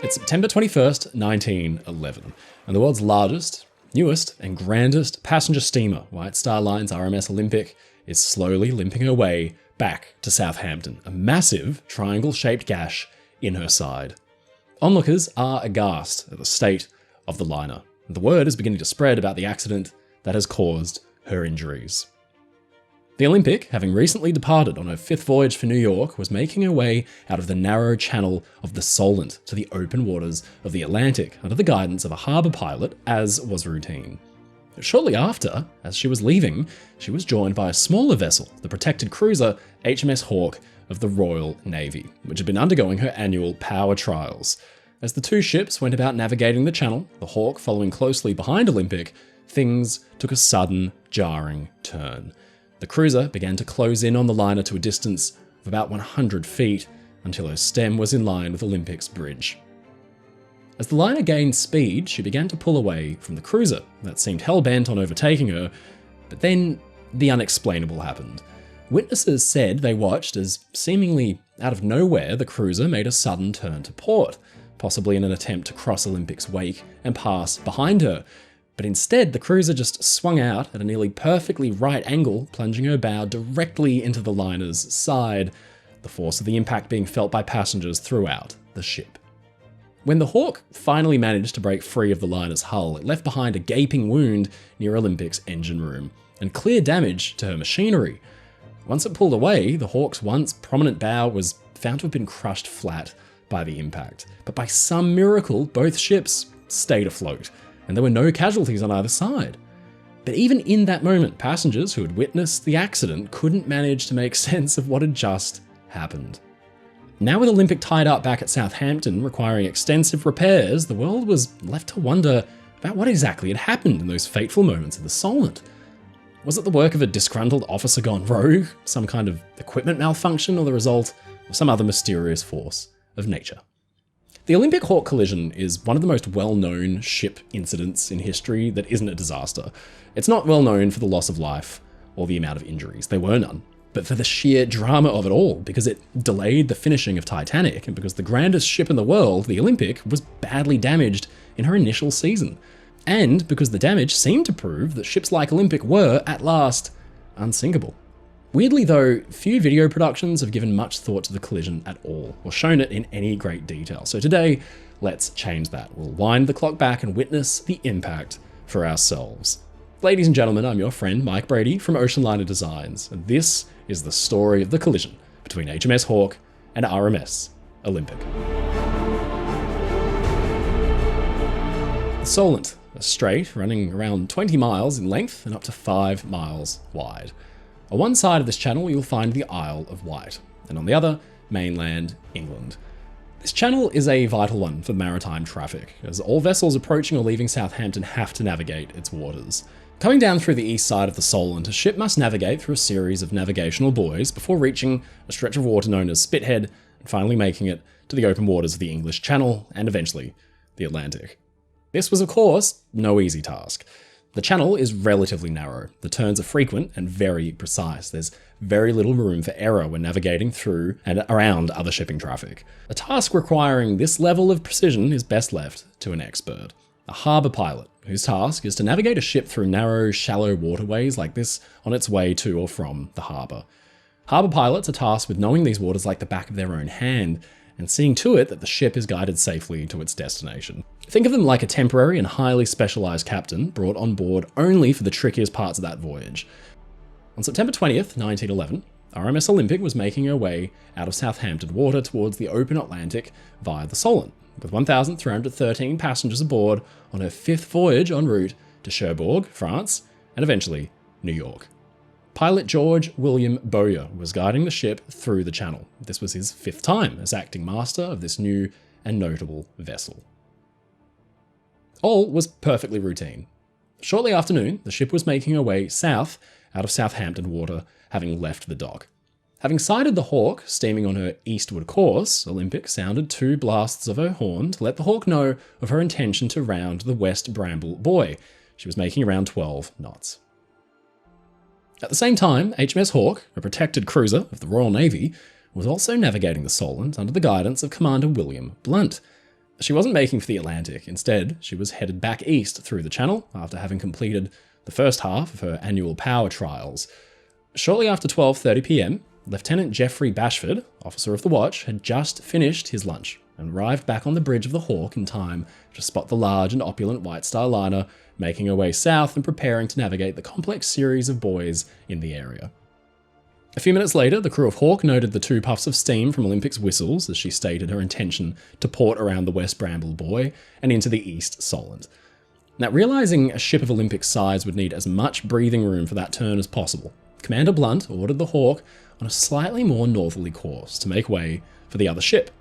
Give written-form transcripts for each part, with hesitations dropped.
It's September 21st, 1911, and the world's largest, newest, and grandest passenger steamer, White Star Line's RMS Olympic, is slowly limping her way back to Southampton, a massive triangle-shaped gash in her side. Onlookers are aghast at the state of the liner, and the word is beginning to spread about the accident that has caused her injuries. The Olympic, having recently departed on her 5th voyage for New York, was making her way out of the narrow channel of the Solent to the open waters of the Atlantic under the guidance of a harbour pilot, as was routine. Shortly after, as she was leaving, she was joined by a smaller vessel, the protected cruiser HMS Hawke of the Royal Navy, which had been undergoing her annual power trials. As the two ships went about navigating the channel, the Hawke following closely behind Olympic, things took a sudden, jarring turn. The cruiser began to close in on the liner to a distance of about 100 feet until her stem was in line with Olympic's bridge. As the liner gained speed, she began to pull away from the cruiser that seemed hell-bent on overtaking her, but then the unexplainable happened. Witnesses said they watched as, seemingly out of nowhere, the cruiser made a sudden turn to port, possibly in an attempt to cross Olympic's wake and pass behind her. But instead, the cruiser just swung out at a nearly perfectly right angle, plunging her bow directly into the liner's side, the force of the impact being felt by passengers throughout the ship. When the Hawke finally managed to break free of the liner's hull, it left behind a gaping wound near Olympic's engine room, and clear damage to her machinery. Once it pulled away, the Hawke's once prominent bow was found to have been crushed flat by the impact. But by some miracle, both ships stayed afloat, and there were no casualties on either side. But even in that moment, passengers who had witnessed the accident couldn't manage to make sense of what had just happened. Now with Olympic tied up back at Southampton, requiring extensive repairs, the world was left to wonder about what exactly had happened in those fateful moments of the Solent. Was it the work of a disgruntled officer gone rogue, some kind of equipment malfunction, or the result of some other mysterious force of nature? The Olympic Hawke collision is one of the most well-known ship incidents in history that isn't a disaster. It's not well known for the loss of life or the amount of injuries. There were none. But for the sheer drama of it all, because it delayed the finishing of Titanic, and because the grandest ship in the world, the Olympic, was badly damaged in her initial season. And because the damage seemed to prove that ships like Olympic were, at last, unsinkable. Weirdly though, few video productions have given much thought to the collision at all, or shown it in any great detail. So today, let's change that. We'll wind the clock back and witness the impact for ourselves. Ladies and gentlemen, I'm your friend Mike Brady from Ocean Liner Designs, and this is the story of the collision between HMS Hawke and RMS Olympic. The Solent, a strait running around 20 miles in length and up to 5 miles wide. On one side of this channel, you'll find the Isle of Wight, and on the other, mainland England. This channel is a vital one for maritime traffic, as all vessels approaching or leaving Southampton have to navigate its waters. Coming down through the east side of the Solent, a ship must navigate through a series of navigational buoys before reaching a stretch of water known as Spithead, and finally making it to the open waters of the English Channel, and eventually the Atlantic. This was, of course, no easy task. The channel is relatively narrow, the turns are frequent and very precise. There's very little room for error when navigating through and around other shipping traffic. A task requiring this level of precision is best left to an expert, a harbour pilot, whose task is to navigate a ship through narrow, shallow waterways like this on its way to or from the harbour. Harbour pilots are tasked with knowing these waters like the back of their own hand, and seeing to it that the ship is guided safely to its destination. Think of them like a temporary and highly specialised captain brought on board only for the trickiest parts of that voyage. On September 20th, 1911, RMS Olympic was making her way out of Southampton water towards the open Atlantic via the Solent, with 1,313 passengers aboard on her 5th voyage en route to Cherbourg, France, and eventually New York. Pilot George William Bowyer was guiding the ship through the channel. This was his 5th time as acting master of this new and notable vessel. All was perfectly routine. Shortly after noon, the ship was making her way south out of Southampton water, having left the dock. Having sighted the Hawke steaming on her eastward course, Olympic sounded 2 blasts of her horn to let the Hawke know of her intention to round the West Bramble buoy. She was making around 12 knots. At the same time, HMS Hawke, a protected cruiser of the Royal Navy, was also navigating the Solent under the guidance of Commander William Blunt. She wasn't making for the Atlantic. Instead, she was headed back east through the Channel after having completed the first half of her annual power trials. Shortly after 12:30 p.m, Lieutenant Geoffrey Bashford, officer of the watch, had just finished his lunch and arrived back on the bridge of the Hawke in time to spot the large and opulent White Star liner making her way south and preparing to navigate the complex series of buoys in the area. A few minutes later, the crew of Hawke noted the 2 puffs of steam from Olympic's whistles as she stated her intention to port around the West Bramble buoy and into the East Solent. Now, realizing a ship of Olympic's size would need as much breathing room for that turn as possible, Commander Blunt ordered the Hawke on a slightly more northerly course to make way for the other ship.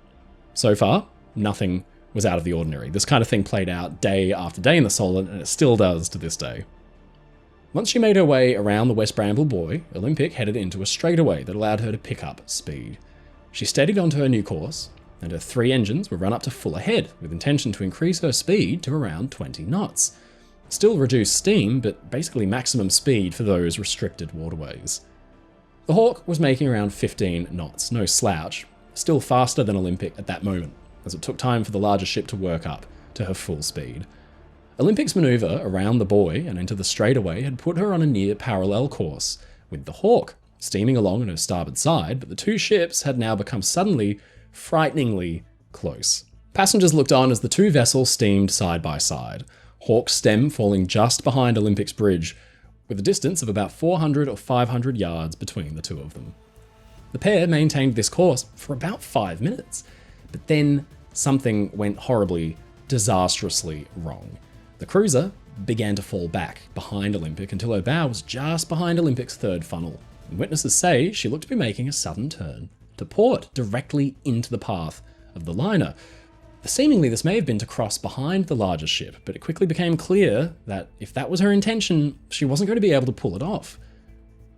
So far, nothing was out of the ordinary. This kind of thing played out day after day in the Solent, and it still does to this day. Once she made her way around the West Bramble buoy, Olympic headed into a straightaway that allowed her to pick up speed. She steadied onto her new course, and her 3 engines were run up to full ahead, with intention to increase her speed to around 20 knots. Still reduced steam, but basically maximum speed for those restricted waterways. The Hawke was making around 15 knots, no slouch, still faster than Olympic at that moment, as it took time for the larger ship to work up to her full speed. Olympic's manoeuvre around the buoy and into the straightaway had put her on a near parallel course with the Hawke, steaming along on her starboard side, but the 2 ships had now become suddenly frighteningly close. Passengers looked on as the 2 vessels steamed side by side, Hawke's stem falling just behind Olympic's bridge, with a distance of about 400 or 500 yards between the 2 of them. The pair maintained this course for about 5 minutes, but then something went horribly, disastrously wrong. The cruiser began to fall back behind Olympic until her bow was just behind Olympic's 3rd funnel, and witnesses say she looked to be making a sudden turn to port directly into the path of the liner. Seemingly, this may have been to cross behind the larger ship, but it quickly became clear that if that was her intention, she wasn't going to be able to pull it off.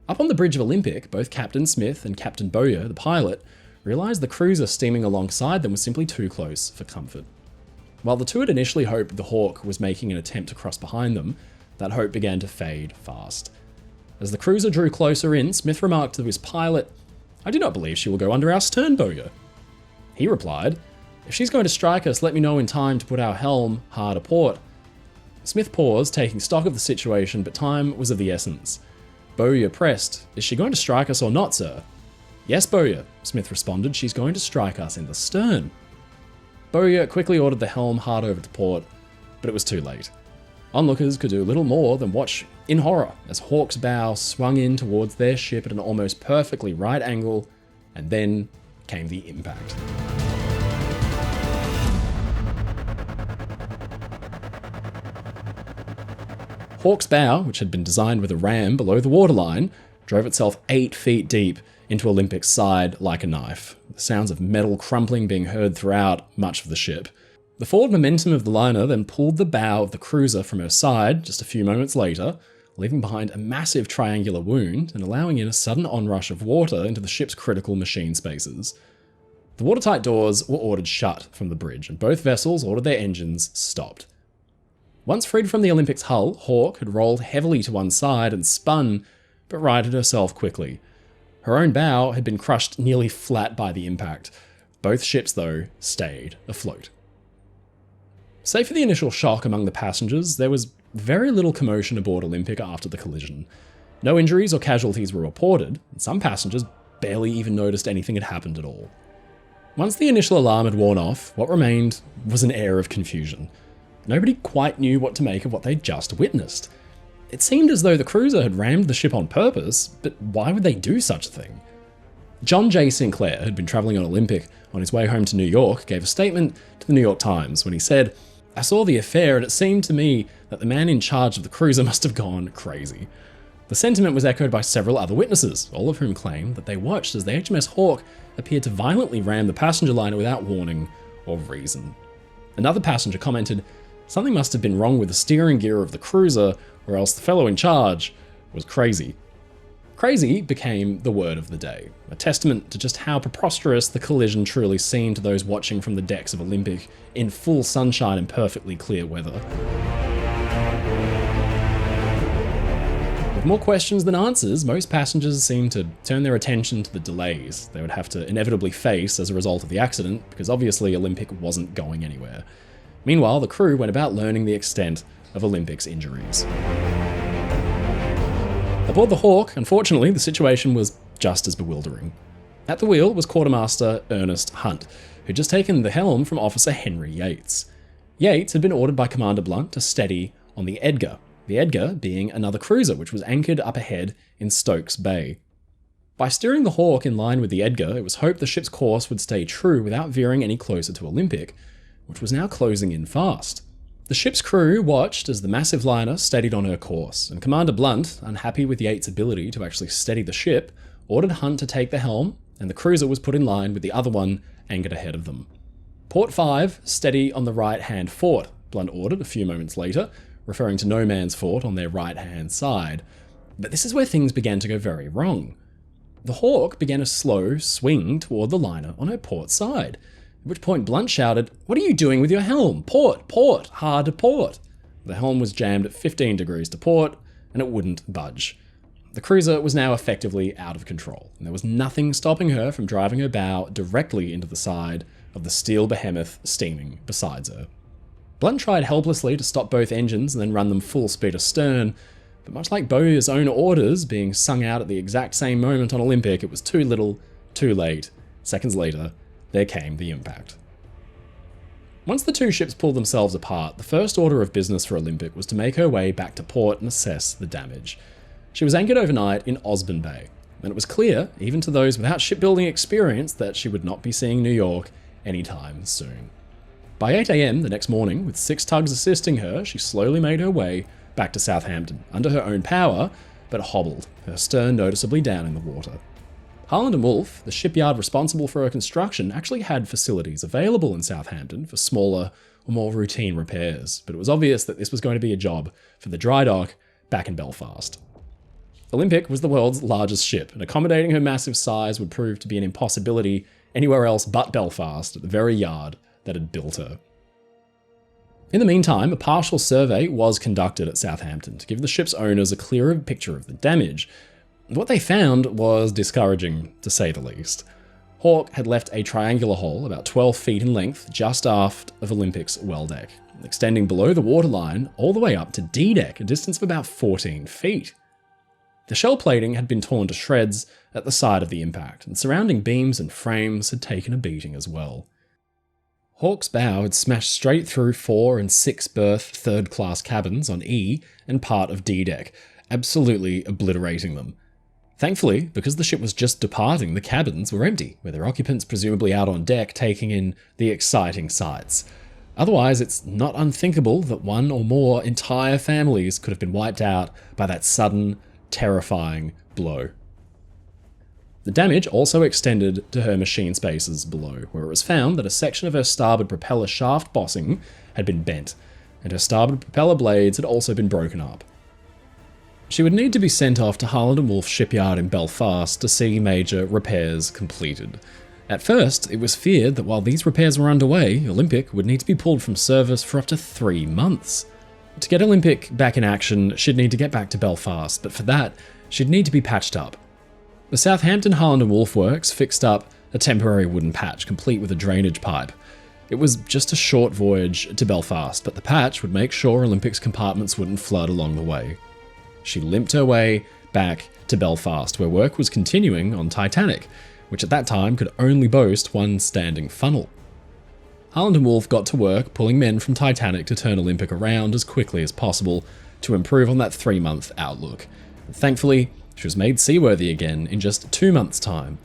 Up on the bridge of Olympic, both Captain Smith and Captain Bowyer, the pilot, realized the cruiser steaming alongside them was simply too close for comfort. While the 2 had initially hoped the Hawke was making an attempt to cross behind them, that hope began to fade fast. As the cruiser drew closer in, Smith remarked to his pilot, "I do not believe she will go under our stern, Bowyer." He replied, "If she's going to strike us, let me know in time to put our helm hard a port." Smith paused, taking stock of the situation, but time was of the essence. Bowyer pressed, "Is she going to strike us or not, sir?" "Yes, Bowyer," Smith responded, "she's going to strike us in the stern." Bowyer quickly ordered the helm hard over to port, but it was too late. Onlookers could do little more than watch in horror as Hawke's bow swung in towards their ship at an almost perfectly right angle, and then came the impact. Hawke's bow, which had been designed with a ram below the waterline, drove itself 8 feet deep into Olympic's side like a knife, the sounds of metal crumpling being heard throughout much of the ship. The forward momentum of the liner then pulled the bow of the cruiser from her side just a few moments later, leaving behind a massive triangular wound and allowing in a sudden onrush of water into the ship's critical machine spaces. The watertight doors were ordered shut from the bridge, and both vessels ordered their engines stopped. Once freed from the Olympic's hull, Hawke had rolled heavily to one side and spun, but righted herself quickly. Her own bow had been crushed nearly flat by the impact. Both ships, though, stayed afloat. Save for the initial shock among the passengers, there was very little commotion aboard Olympic after the collision. No injuries or casualties were reported, and some passengers barely even noticed anything had happened at all. Once the initial alarm had worn off, what remained was an air of confusion. Nobody quite knew what to make of what they'd just witnessed. It seemed as though the cruiser had rammed the ship on purpose, but why would they do such a thing? John J. Sinclair, who'd been travelling on Olympic on his way home to New York, gave a statement to the New York Times when he said, "I saw the affair and it seemed to me that the man in charge of the cruiser must have gone crazy." The sentiment was echoed by several other witnesses, all of whom claimed that they watched as the HMS Hawke appeared to violently ram the passenger liner without warning or reason. Another passenger commented, "Something must have been wrong with the steering gear of the cruiser, or else the fellow in charge was crazy." Crazy became the word of the day, a testament to just how preposterous the collision truly seemed to those watching from the decks of Olympic in full sunshine and perfectly clear weather. With more questions than answers, most passengers seemed to turn their attention to the delays they would have to inevitably face as a result of the accident, because obviously Olympic wasn't going anywhere. Meanwhile, the crew went about learning the extent of Olympic's injuries. Aboard the Hawke, unfortunately, the situation was just as bewildering. At the wheel was Quartermaster Ernest Hunt, who'd just taken the helm from Officer Henry Yates. Yates had been ordered by Commander Blunt to steady on the Edgar being another cruiser which was anchored up ahead in Stokes Bay. By steering the Hawke in line with the Edgar, it was hoped the ship's course would stay true without veering any closer to Olympic, which was now closing in fast. The ship's crew watched as the massive liner steadied on her course, and Commander Blunt, unhappy with Yates' ability to actually steady the ship, ordered Hunt to take the helm, and the cruiser was put in line with the other one anchored ahead of them. Port 5, steady on the right-hand fort, Blunt ordered a few moments later, referring to no man's fort on their right-hand side. But this is where things began to go very wrong. The Hawke began a slow swing toward the liner on her port side, at which point Blunt shouted, "What are you doing with your helm? Port, port, hard to port." The helm was jammed at 15 degrees to port, and it wouldn't budge. The cruiser was now effectively out of control, and there was nothing stopping her from driving her bow directly into the side of the steel behemoth steaming beside her. Blunt tried helplessly to stop both engines and then run them full speed astern, but much like Bowyer's own orders being sung out at the exact same moment on Olympic, it was too little, too late. Seconds later, there came the impact. Once the two ships pulled themselves apart, the first order of business for Olympic was to make her way back to port and assess the damage. She was anchored overnight in Osborne Bay, and it was clear, even to those without shipbuilding experience, that she would not be seeing New York anytime soon. By 8 AM the next morning, with 6 tugs assisting her, she slowly made her way back to Southampton, under her own power, but hobbled, her stern noticeably down in the water. Harland & Wolff, the shipyard responsible for her construction, actually had facilities available in Southampton for smaller or more routine repairs, but it was obvious that this was going to be a job for the dry dock back in Belfast. Olympic was the world's largest ship, and accommodating her massive size would prove to be an impossibility anywhere else but Belfast, at the very yard that had built her. In the meantime, a partial survey was conducted at Southampton to give the ship's owners a clearer picture of the damage. What they found was discouraging, to say the least. Hawke had left a triangular hole about 12 feet in length just aft of Olympic's well deck, extending below the waterline all the way up to D-deck, a distance of about 14 feet. The shell plating had been torn to shreds at the site of the impact, and surrounding beams and frames had taken a beating as well. Hawke's bow had smashed straight through 4 and 6 berth third-class cabins on E and part of D-deck, absolutely obliterating them. Thankfully, because the ship was just departing, the cabins were empty, with their occupants presumably out on deck taking in the exciting sights. Otherwise, it's not unthinkable that one or more entire families could have been wiped out by that sudden, terrifying blow. The damage also extended to her machine spaces below, where it was found that a section of her starboard propeller shaft bossing had been bent, and her starboard propeller blades had also been broken up. She would need to be sent off to Harland & Wolff shipyard in Belfast to see major repairs completed. At first, it was feared that while these repairs were underway, Olympic would need to be pulled from service for up to 3 months. To get Olympic back in action, she'd need to get back to Belfast, but for that, she'd need to be patched up. The Southampton Harland & Wolff works fixed up a temporary wooden patch, complete with a drainage pipe. It was just a short voyage to Belfast, but the patch would make sure Olympic's compartments wouldn't flood along the way. She limped her way back to Belfast, where work was continuing on Titanic, which at that time could only boast one standing funnel. Harland & Wolff got to work pulling men from Titanic to turn Olympic around as quickly as possible to improve on that 3-month outlook. And thankfully, she was made seaworthy again in just 2 months' time,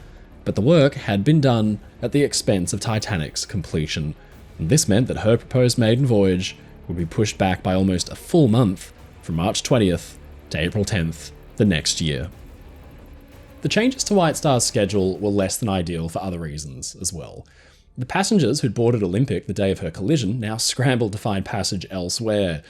but the work had been done at the expense of Titanic's completion, and this meant that her proposed maiden voyage would be pushed back by almost a full month, from March 20th to April 10th the next year. The changes to White Star's schedule were less than ideal for other reasons as well. The passengers who'd boarded Olympic the day of her collision now scrambled to find passage elsewhere.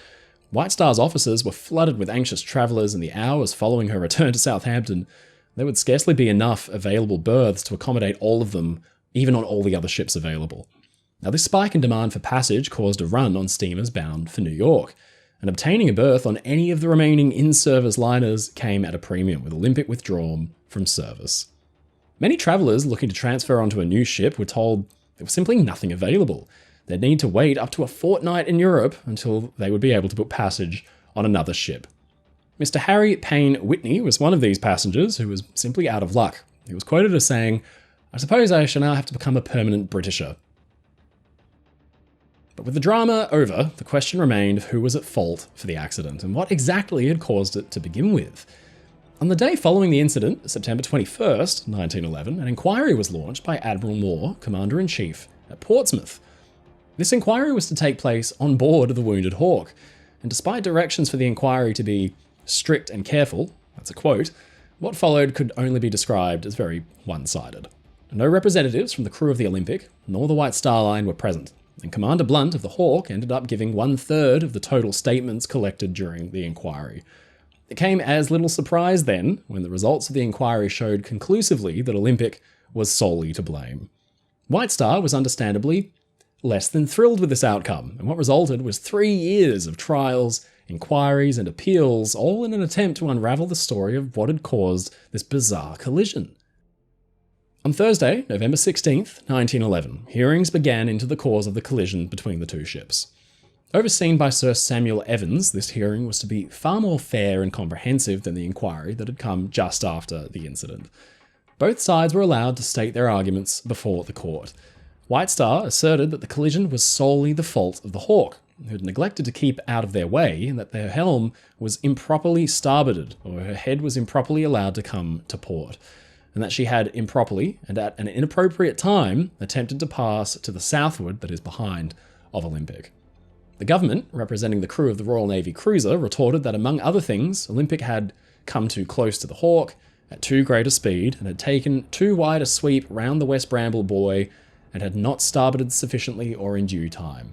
White Star's officers were flooded with anxious travellers in the hours following her return to Southampton. There would scarcely be enough available berths to accommodate all of them, even on all the other ships available. Now, this spike in demand for passage caused a run on steamers bound for New York. and obtaining a berth on any of the remaining in-service liners came at a premium, with Olympic withdrawn from service. Many travellers looking to transfer onto a new ship were told there was simply nothing available. They'd need to wait up to a fortnight in Europe until they would be able to book passage on another ship. Mr. Harry Payne Whitney was one of these passengers who was simply out of luck. He was quoted as saying, "I suppose I shall now have to become a permanent Britisher." But with the drama over, the question remained of who was at fault for the accident and what exactly had caused it to begin with. On the day following the incident, September 21st, 1911, an inquiry was launched by Admiral Moore, Commander-in-Chief at Portsmouth. This inquiry was to take place on board the wounded Hawke, and despite directions for the inquiry to be strict and careful, that's a quote, what followed could only be described as very one-sided. No representatives from the crew of the Olympic, nor the White Star Line were present, and Commander Blunt of the Hawke ended up giving 1/3 of the total statements collected during the inquiry. It came as little surprise then when the results of the inquiry showed conclusively that Olympic was solely to blame. White Star was understandably less than thrilled with this outcome, and what resulted was 3 years of trials, inquiries, and appeals, all in an attempt to unravel the story of what had caused this bizarre collision. On Thursday, November 16th, 1911, hearings began into the cause of the collision between the two ships. Overseen by Sir Samuel Evans, this hearing was to be far more fair and comprehensive than the inquiry that had come just after the incident. Both sides were allowed to state their arguments before the court. White Star asserted that the collision was solely the fault of the Hawke, who had neglected to keep out of their way, and that their helm was improperly starboarded, or her head was improperly allowed to come to port, and that she had improperly, and at an inappropriate time, attempted to pass to the southward, that is behind, of Olympic. The government, representing the crew of the Royal Navy cruiser, retorted that among other things, Olympic had come too close to the Hawke at too great a speed, and had taken too wide a sweep round the West Bramble buoy, and had not starboarded sufficiently or in due time.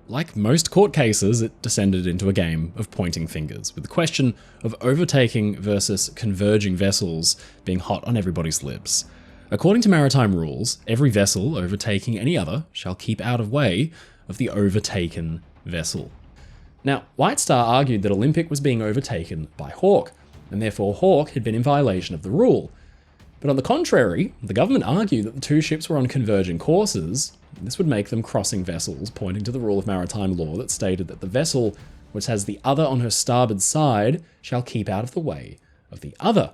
Like most court cases, it descended into a game of pointing fingers, with the question of overtaking versus converging vessels being hot on everybody's lips. According to maritime rules, every vessel overtaking any other shall keep out of way of the overtaken vessel. Now, White Star argued that Olympic was being overtaken by Hawke, and therefore Hawke had been in violation of the rule. But on the contrary, the government argued that the two ships were on converging courses. This would make them crossing vessels, pointing to the rule of maritime law that stated that the vessel which has the other on her starboard side shall keep out of the way of the other.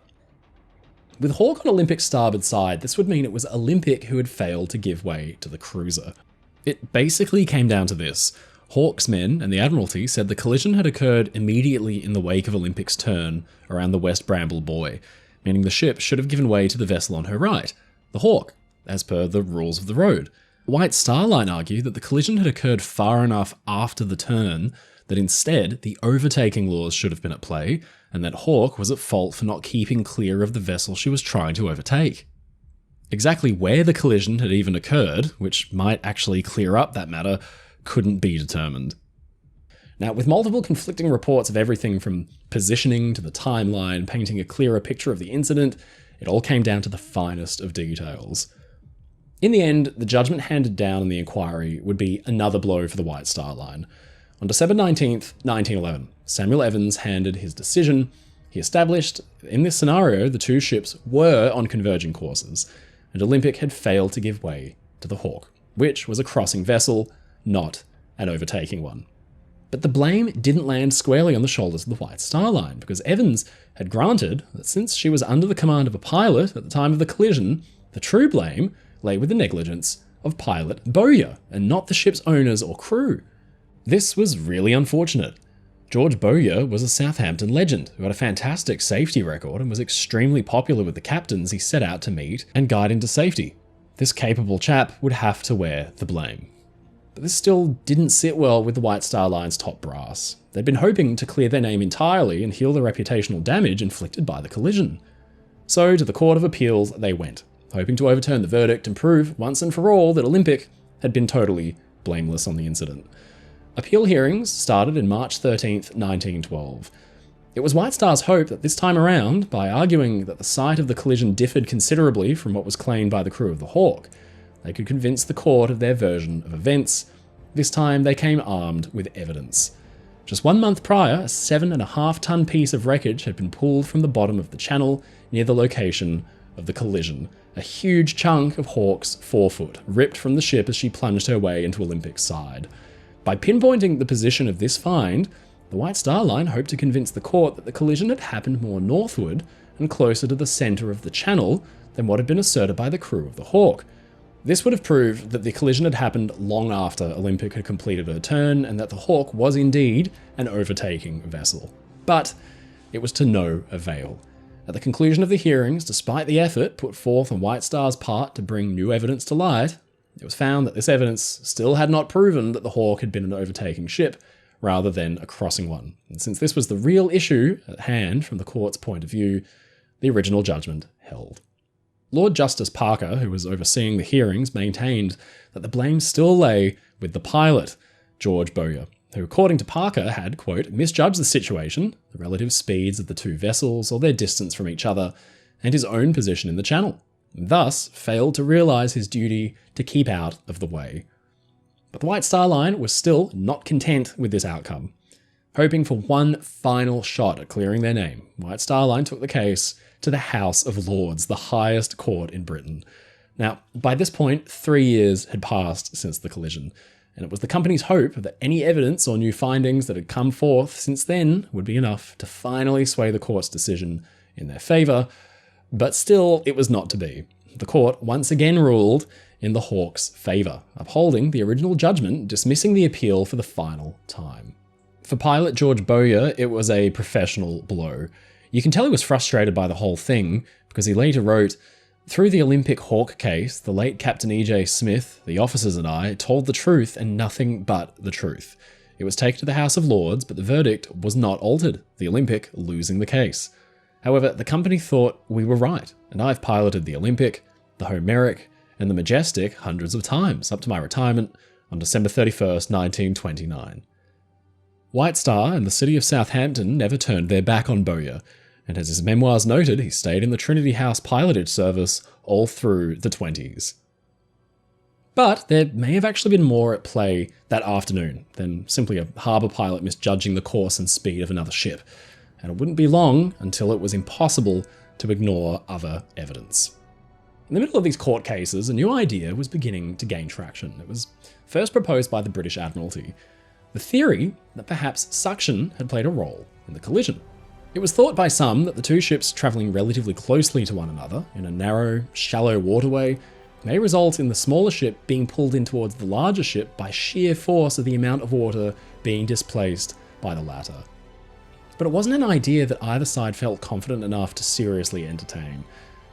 With Hawke on Olympic's starboard side, this would mean it was Olympic who had failed to give way to the cruiser. It basically came down to this. Hawke's men and the Admiralty said the collision had occurred immediately in the wake of Olympic's turn around the West Bramble buoy, meaning the ship should have given way to the vessel on her right, the Hawke, as per the rules of the road. White Star Line argued that the collision had occurred far enough after the turn that instead the overtaking laws should have been at play, and that Hawke was at fault for not keeping clear of the vessel she was trying to overtake. Exactly where the collision had even occurred, which might actually clear up that matter, couldn't be determined. Now, with multiple conflicting reports of everything from positioning to the timeline painting a clearer picture of the incident, it all came down to the finest of details. In the end, the judgment handed down in the inquiry would be another blow for the White Star Line. On December 19th, 1911, Samuel Evans handed his decision. He established in this scenario the two ships were on converging courses, and Olympic had failed to give way to the Hawke, which was a crossing vessel, not an overtaking one. But the blame didn't land squarely on the shoulders of the White Star Line, because Evans had granted that since she was under the command of a pilot at the time of the collision, the true blame lay with the negligence of pilot Bowyer, and not the ship's owners or crew. This was really unfortunate. George Bowyer was a Southampton legend who had a fantastic safety record and was extremely popular with the captains he set out to meet and guide into safety. This capable chap would have to wear the blame. But this still didn't sit well with the White Star Line's top brass. They'd been hoping to clear their name entirely and heal the reputational damage inflicted by the collision. So to the Court of Appeals they went, hoping to overturn the verdict and prove once and for all that Olympic had been totally blameless on the incident. Appeal hearings started in March 13th, 1912. It was White Star's hope that this time around, by arguing that the site of the collision differed considerably from what was claimed by the crew of the Hawke, they could convince the court of their version of events. This time they came armed with evidence. Just 1 month prior, a 7.5-ton piece of wreckage had been pulled from the bottom of the channel near the location of the collision. A huge chunk of Hawke's forefoot ripped from the ship as she plunged her way into Olympic's side. By pinpointing the position of this find, the White Star Line hoped to convince the court that the collision had happened more northward and closer to the centre of the channel than what had been asserted by the crew of the Hawke. This would have proved that the collision had happened long after Olympic had completed her turn and that the Hawke was indeed an overtaking vessel. But it was to no avail. At the conclusion of the hearings, despite the effort put forth on White Star's part to bring new evidence to light, it was found that this evidence still had not proven that the Hawke had been an overtaking ship rather than a crossing one. And since this was the real issue at hand from the court's point of view, the original judgment held. Lord Justice Parker, who was overseeing the hearings, maintained that the blame still lay with the pilot, George Bowyer, who, according to Parker, had, quote, misjudged the situation, the relative speeds of the two vessels or their distance from each other, and his own position in the channel, and thus failed to realise his duty to keep out of the way. But the White Star Line was still not content with this outcome. Hoping for one final shot at clearing their name, White Star Line took the case to the House of Lords, the highest court in Britain. Now, by this point, 3 years had passed since the collision, and it was the company's hope that any evidence or new findings that had come forth since then would be enough to finally sway the court's decision in their favour, but still it was not to be. The court once again ruled in the Hawke's favour, upholding the original judgment, dismissing the appeal for the final time. For pilot George Bowyer, it was a professional blow. You can tell he was frustrated by the whole thing, because he later wrote, "Through the Olympic Hawke case, the late Captain E.J. Smith, the officers and I told the truth and nothing but the truth. It was taken to the House of Lords, but the verdict was not altered, the Olympic losing the case. However, the company thought we were right, and I've piloted the Olympic, the Homeric, and the Majestic hundreds of times, up to my retirement on December 31st, 1929. White Star and the city of Southampton never turned their back on Bowyer, and as his memoirs noted, he stayed in the Trinity House pilotage service all through the 20s. But there may have actually been more at play that afternoon than simply a harbour pilot misjudging the course and speed of another ship, and it wouldn't be long until it was impossible to ignore other evidence. In the middle of these court cases, a new idea was beginning to gain traction. It was first proposed by the British Admiralty. The theory that perhaps suction had played a role in the collision. It was thought by some that the two ships travelling relatively closely to one another in a narrow, shallow waterway may result in the smaller ship being pulled in towards the larger ship by sheer force of the amount of water being displaced by the latter. But it wasn't an idea that either side felt confident enough to seriously entertain,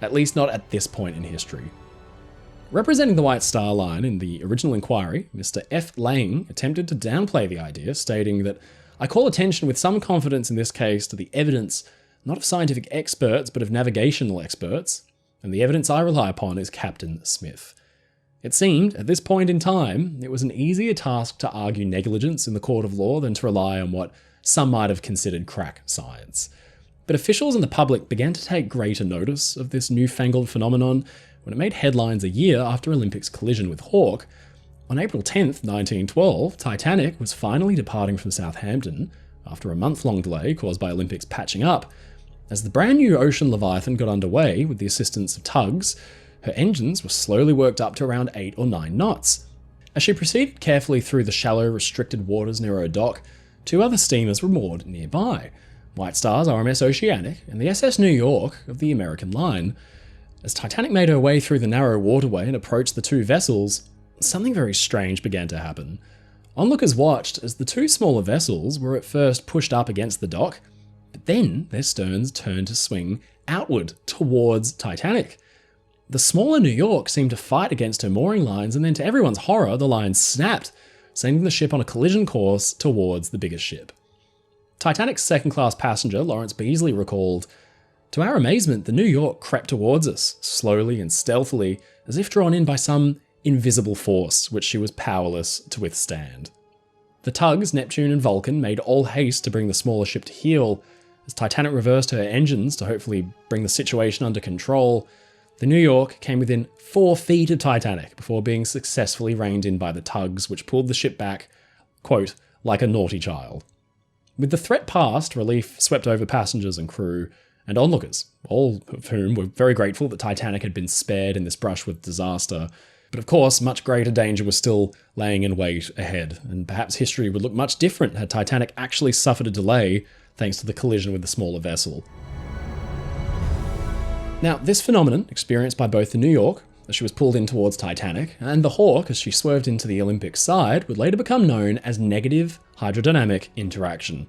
at least not at this point in history. Representing the White Star Line in the original inquiry, Mr. F. Lang attempted to downplay the idea, stating that "I call attention with some confidence in this case to the evidence, not of scientific experts, but of navigational experts, and the evidence I rely upon is Captain Smith." It seemed, at this point in time, it was an easier task to argue negligence in the court of law than to rely on what some might have considered crack science. But officials and the public began to take greater notice of this newfangled phenomenon when it made headlines a year after Olympic's collision with Hawke. On April 10th, 1912, Titanic was finally departing from Southampton after a month-long delay caused by Olympic's patching up. As the brand new Ocean Leviathan got underway with the assistance of tugs, her engines were slowly worked up to around 8 or 9 knots. As she proceeded carefully through the shallow, restricted waters near her dock, 2 other steamers were moored nearby, White Star's RMS Oceanic and the SS New York of the American Line. As Titanic made her way through the narrow waterway and approached the 2 vessels, something very strange began to happen. Onlookers watched as the 2 smaller vessels were at first pushed up against the dock, but then their sterns turned to swing outward towards Titanic. The smaller New York seemed to fight against her mooring lines, and then to everyone's horror, the lines snapped, sending the ship on a collision course towards the bigger ship. Titanic's second-class passenger, Lawrence Beasley, recalled, "To our amazement, the New York crept towards us, slowly and stealthily, as if drawn in by some invisible force which she was powerless to withstand. The tugs, Neptune and Vulcan, made all haste to bring the smaller ship to heel. As Titanic reversed her engines to hopefully bring the situation under control, the New York came within 4 feet of Titanic before being successfully reined in by the tugs, which pulled the ship back, quote, like a naughty child." With the threat past, relief swept over passengers and crew and onlookers, all of whom were very grateful that Titanic had been spared in this brush with disaster. But of course, much greater danger was still laying in wait ahead, and perhaps history would look much different had Titanic actually suffered a delay thanks to the collision with the smaller vessel. Now, this phenomenon, experienced by both the New York, as she was pulled in towards Titanic, and the Hawke, as she swerved into the Olympic side, would later become known as negative hydrodynamic interaction,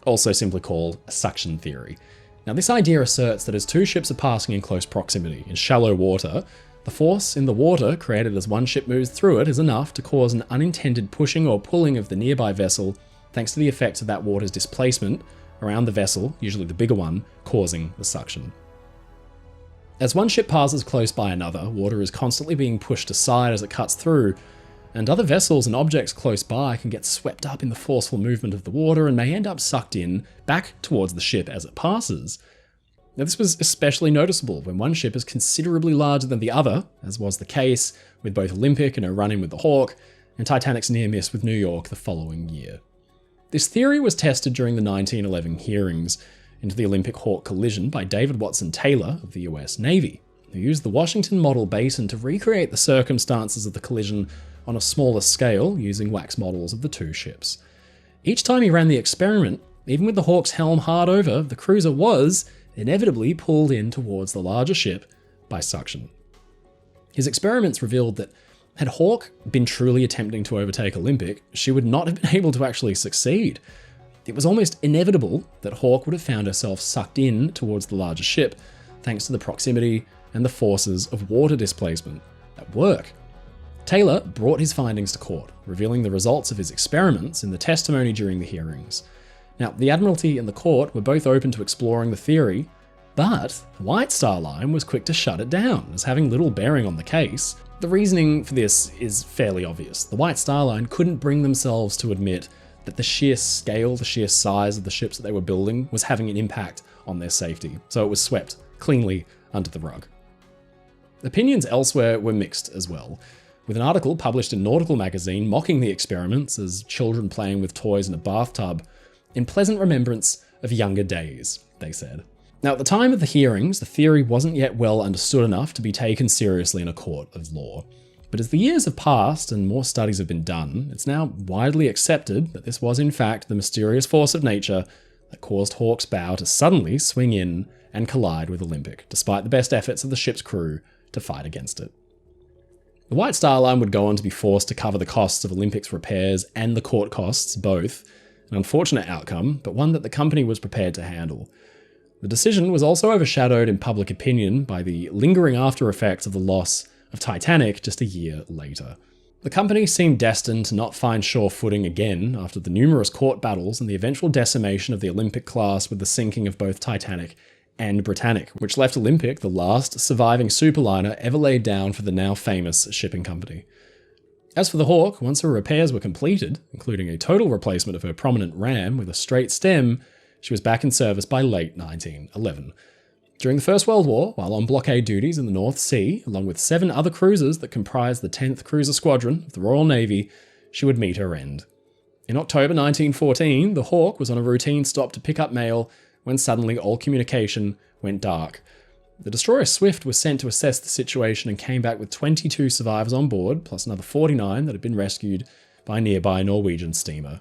also simply called a suction theory. Now, this idea asserts that as two ships are passing in close proximity in shallow water, the force in the water created as one ship moves through it is enough to cause an unintended pushing or pulling of the nearby vessel thanks to the effects of that water's displacement around the vessel, usually the bigger one, causing the suction. As one ship passes close by another, water is constantly being pushed aside as it cuts through, and other vessels and objects close by can get swept up in the forceful movement of the water and may end up sucked in back towards the ship as it passes. Now, this was especially noticeable when one ship is considerably larger than the other, as was the case with both Olympic and her run-in with the Hawke, and Titanic's near miss with New York the following year. This theory was tested during the 1911 hearings into the Olympic Hawke collision by David Watson Taylor of the US Navy, who used the Washington Model Basin to recreate the circumstances of the collision on a smaller scale using wax models of the two ships. Each time he ran the experiment, even with the Hawke's helm hard over, the cruiser was inevitably pulled in towards the larger ship by suction. His experiments revealed that had Hawke been truly attempting to overtake Olympic, she would not have been able to actually succeed. It was almost inevitable that Hawke would have found herself sucked in towards the larger ship, thanks to the proximity and the forces of water displacement at work. Taylor brought his findings to court, revealing the results of his experiments in the testimony during the hearings. Now, the Admiralty and the court were both open to exploring the theory, but the White Star Line was quick to shut it down as having little bearing on the case. The reasoning for this is fairly obvious. The White Star Line couldn't bring themselves to admit that the sheer scale, the sheer size of the ships that they were building was having an impact on their safety, so it was swept cleanly under the rug. Opinions elsewhere were mixed as well, with an article published in Nautical magazine mocking the experiments as children playing with toys in a bathtub, in pleasant remembrance of younger days, they said. Now, at the time of the hearings, the theory wasn't yet well understood enough to be taken seriously in a court of law. But as the years have passed and more studies have been done, it's now widely accepted that this was in fact the mysterious force of nature that caused Hawke's bow to suddenly swing in and collide with Olympic, despite the best efforts of the ship's crew to fight against it. The White Star Line would go on to be forced to cover the costs of Olympic's repairs and the court costs, both, an unfortunate outcome, but one that the company was prepared to handle. The decision was also overshadowed in public opinion by the lingering after effects of the loss of Titanic just a year later. The company seemed destined to not find sure footing again after the numerous court battles and the eventual decimation of the Olympic class with the sinking of both Titanic and Britannic, which left Olympic the last surviving superliner ever laid down for the now famous shipping company. As for the Hawke, once her repairs were completed, including a total replacement of her prominent ram with a straight stem, she was back in service by late 1911. During the First World War, while on blockade duties in the North Sea, along with 7 other cruisers that comprised the 10th Cruiser Squadron of the Royal Navy, she would meet her end. In October 1914, the Hawke was on a routine stop to pick up mail when suddenly all communication went dark. The destroyer Swift was sent to assess the situation and came back with 22 survivors on board, plus another 49 that had been rescued by a nearby Norwegian steamer.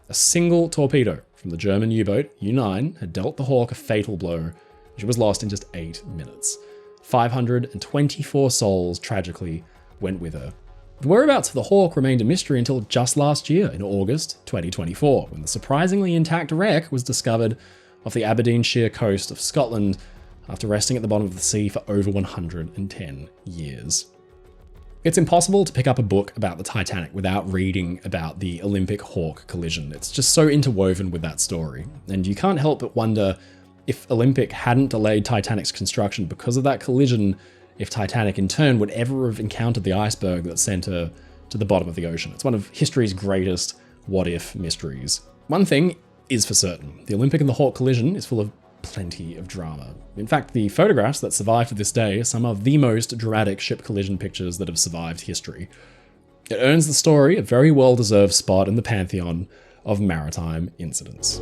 A single torpedo from the German U-boat U-9 had dealt the Hawke a fatal blow. She was lost in just 8 minutes. 524 souls, tragically, went with her. The whereabouts of the Hawke remained a mystery until just last year, in August 2024, when the surprisingly intact wreck was discovered off the Aberdeenshire coast of Scotland after resting at the bottom of the sea for over 110 years. It's impossible to pick up a book about the Titanic without reading about the Olympic Hawke collision. It's just so interwoven with that story. And you can't help but wonder if Olympic hadn't delayed Titanic's construction because of that collision, if Titanic in turn would ever have encountered the iceberg that sent her to the bottom of the ocean. It's one of history's greatest what-if mysteries. One thing is for certain, the Olympic and the Hawke collision is full of plenty of drama. In fact, the photographs that survive to this day are some of the most dramatic ship collision pictures that have survived history. It earns the story a very well-deserved spot in the pantheon of maritime incidents.